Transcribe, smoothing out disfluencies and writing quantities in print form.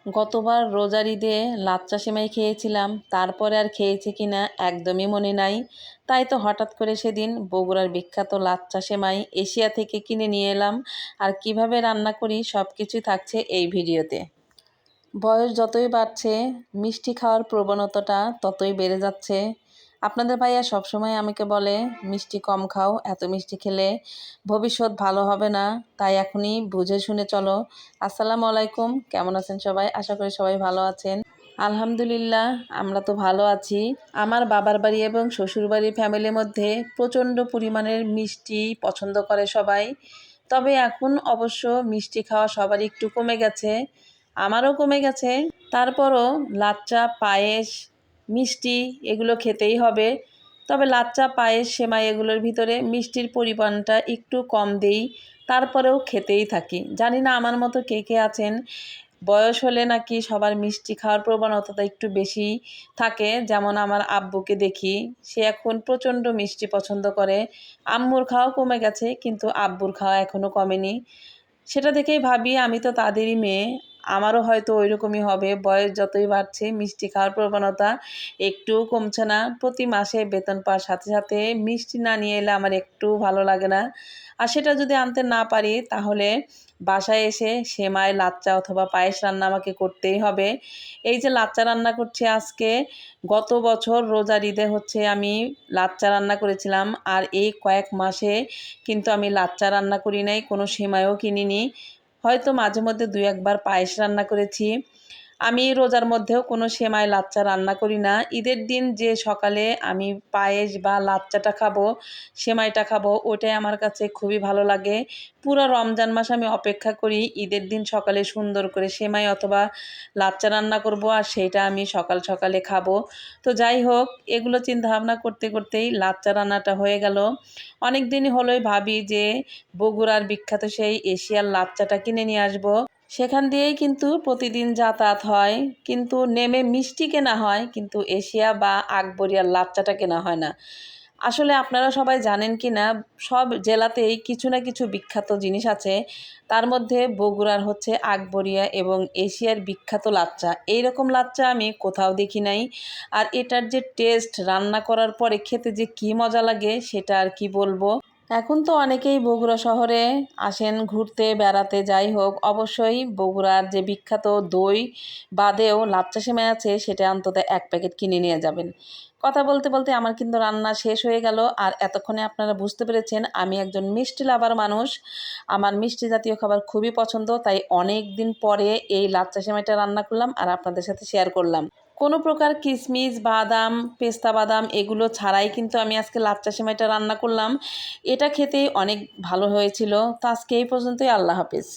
গতবার রোজার ঈদে লাচ্চা সেমাই খেয়েছিলাম, তারপরে আর খেয়েছি কিনা একদমই মনে নাই। তাই তো হঠাৎ করে সেদিন বগুড়ার বিখ্যাত লাচ্চা সেমাই এশিয়া থেকে কিনে নিয়ে এলাম। আর কিভাবে রান্না করি সব কিছুই থাকছে এই ভিডিওতে। বয়স যতই বাড়ছে মিষ্টি খাওয়ার প্রবণতাটা ততই বেড়ে যাচ্ছে। আপনাদের ভাইয়া সবসময় আমাকে বলে মিষ্টি কম খাও, এত মিষ্টি খেলে ভবিষ্যৎ ভালো হবে না, তাই এখনই বুঝে শুনে চলো। আসসালামু আলাইকুম, কেমন আছেন সবাই? আশা করি সবাই ভালো আছেন। আলহামদুলিল্লাহ, আমরা তো ভালো আছি। আমার বাবার বাড়ি এবং শ্বশুর বাড়ির ফ্যামিলির মধ্যে প্রচণ্ড পরিমাণের মিষ্টি পছন্দ করে সবাই। তবে এখন অবশ্য মিষ্টি খাওয়া সবারই একটু কমে গেছে, আমারও কমে গেছে। তারপরও লাচ্চা, পায়েস, মিষ্টি এগুলো খেতেই হবে। তবে লাচ্চা, পায়েস, সেমাই এগুলোর ভিতরে মিষ্টির পরিমাণটা একটু কম দেই, তারপরেও খেতেই থাকি। জানি না আমার মতো কে কে আছেন, বয়স হলে নাকি সবার মিষ্টি খাওয়ার প্রবণতাটা একটু বেশি থাকে। যেমন আমার আব্বুকে দেখি, সে এখন প্রচণ্ড মিষ্টি পছন্দ করে। আম্মুর খাওয়া কমে গেছে কিন্তু আব্বুর খাওয়া এখনও কমেনি। সেটা দেখেই ভাবি আমি তো তাদেরই মেয়ে, আমারও হয়তো ওই রকমই হবে। বয়স যতই বাড়ছে মিষ্টি খাওয়ার প্রবণতা একটুও কমছে না। প্রতি মাসে বেতন পাওয়ার সাথে সাথে মিষ্টি না নিয়ে এলে আমার একটুও ভালো লাগে না। আর সেটা যদি আনতে না পারি তাহলে বাসায় এসে সেমাই, লাচ্চা অথবা পায়েস রান্না আমাকে করতেই হবে। এই যে লাচ্চা রান্না করছি আজকে, গত বছর রোজার ঈদে আমি লাচ্চা রান্না করেছিলাম। আর এই কয়েক মাসে কিন্তু আমি লাচ্চা রান্না করি নাই, কোনো সেমাইও কিনিনি। হয়তো মাঝে মধ্যে দুই একবার পায়েস রান্না করেছি। আমি রোজার মধ্যেও কোনো সেমাই, লাচ্চা রান্না করি না। ঈদের দিন যে সকালে আমি পায়েস বা লাচ্চাটা খাবো, সেমাইটা খাবো, ওটাই আমার কাছে খুবই ভালো লাগে। পুরো রমজান মাস আমি অপেক্ষা করি ঈদের দিন সকালে সুন্দর করে সেমাই অথবা লাচ্চা রান্না করব, আর সেইটা আমি সকাল সকালে খাবো। তো যাই হোক, এগুলো চিন্তা ভাবনা করতে করতেই লাচ্চা রান্নাটা হয়ে গেল। অনেক দিনই হলোই ভাবি যে বগুড়ার বিখ্যাত সেই এশিয়ার লাচ্চাটা কিনে নিয়ে আসবো। সেখান দিয়েই কিন্তু প্রতিদিন যাতায়াত হয়, কিন্তু নেমে মিষ্টি কেনা হয়, কিন্তু এশিয়া বা আকবরিয়ার লাচ্চাটা কেনা হয় না। আসলে আপনারা সবাই জানেন কি না, সব জেলাতেই কিছু না কিছু বিখ্যাত জিনিস আছে। তার মধ্যে বগুড়ার আকবরিয়া এবং এশিয়ার বিখ্যাত লাচ্চা। এইরকম লাচ্চা আমি কোথাও দেখি নাই। আর এটার যে টেস্ট, রান্না করার পরে খেতে যে কী মজা লাগে সেটা আর কি বলবো। এখন তো অনেকেই বগুড়া শহরে আসেন ঘুরতে, বেড়াতে। যাই হোক, অবশ্যই বগুড়ার যে বিখ্যাত দই বাদেও লাচ্চা সেমাই আছে, সেটা অন্তত এক প্যাকেট কিনে নিয়ে যাবেন। কথা বলতে বলতে আমার কিন্তু রান্না শেষ হয়ে গেল। আর এতক্ষণে আপনারা বুঝতে পেরেছেন আমি একজন মিষ্টি লাভার মানুষ। আমার মিষ্টি জাতীয় খাবার খুবই পছন্দ, তাই অনেক দিন পরে এই লাচ্চা সেমাইটা রান্না করলাম আর আপনাদের সাথে শেয়ার করলাম। কোনো প্রকার কিশমিশ, বাদাম, পেস্তা বাদাম এগুলো ছাড়াই কিন্তু আমি আজকে লাচ্চা সেমাইটা রান্না করলাম। এটা খেতে অনেক ভালো হয়েছিল। তো আজকে এই পর্যন্তই। আল্লাহ হাফেজ।